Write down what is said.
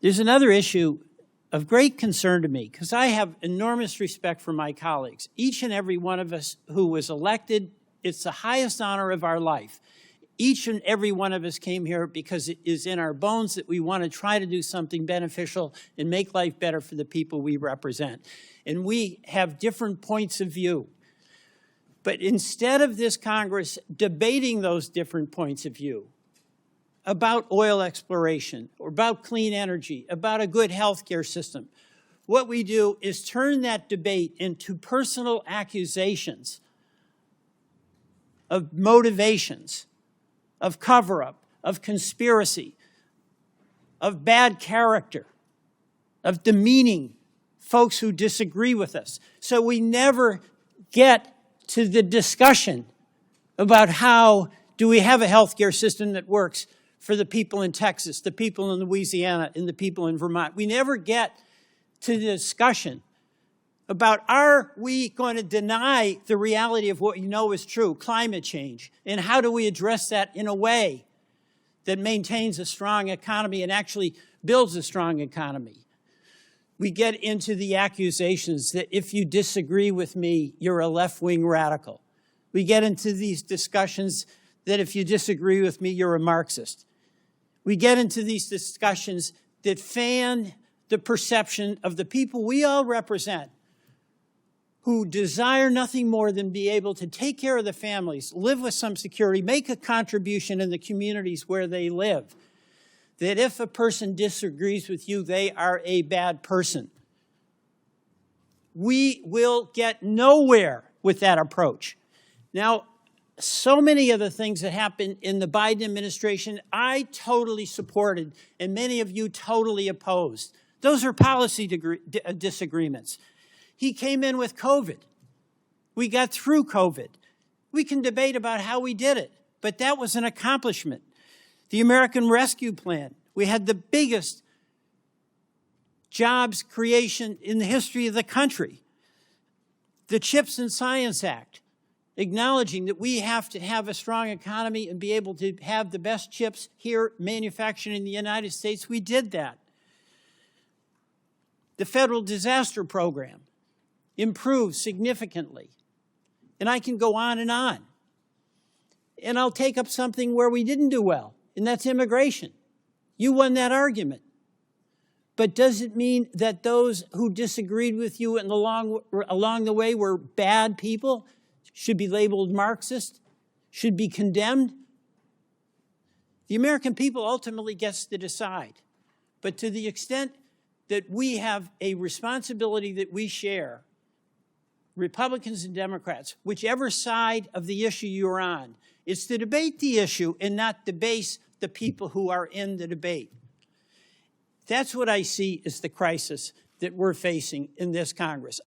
There's another issue of great concern to me, because I have enormous respect for my colleagues. Each and every one of us who was elected, it's the highest honor of our life. Each and every one of us came here because it is in our bones that we want to try to do something beneficial and make life better for the people we represent. And we have different points of view. But instead of this Congress debating those different points of view about oil exploration or about clean energy, about a good healthcare system, what we do is turn that debate into personal accusations of motivations, of cover-up, of conspiracy, of bad character, of demeaning folks who disagree with us. So we never get to the discussion about how do we have a healthcare system that works for the people in Texas, the people in Louisiana, and the people in Vermont. We never get to the discussion about are we going to deny the reality of what we know is true, climate change, and how do we address that in a way that maintains a strong economy and actually builds a strong economy. We get into the accusations that if you disagree with me, you're a left-wing radical. We get into these discussions that if you disagree with me, you're a Marxist. We get into these discussions that fan the perception of the people we all represent, who desire nothing more than be able to take care of the families, live with some security, make a contribution in the communities where they live. That if a person disagrees with you, they are a bad person. We will get nowhere with that approach. Now, so many of the things that happened in the Biden administration, I totally supported, and many of you totally opposed. Those are policy disagreements. He came in with COVID. We got through COVID. We can debate about how we did it, but that was an accomplishment. The American Rescue Plan, we had the biggest jobs creation in the history of the country. The CHIPS and Science Act, acknowledging that we have to have a strong economy and be able to have the best chips here manufactured in the United States. We did that. The Federal Disaster Program improved significantly. And I can go on. And I'll take up something where we didn't do well, and that's immigration. You won that argument. But does it mean that those who disagreed with you and along the way were bad people, should be labeled Marxist, should be condemned? The American people ultimately gets to decide. But to the extent that we have a responsibility that we share, Republicans and Democrats, whichever side of the issue you're on, is to debate the issue and not debase the people who are in the debate. That's what I see as the crisis that we're facing in this Congress.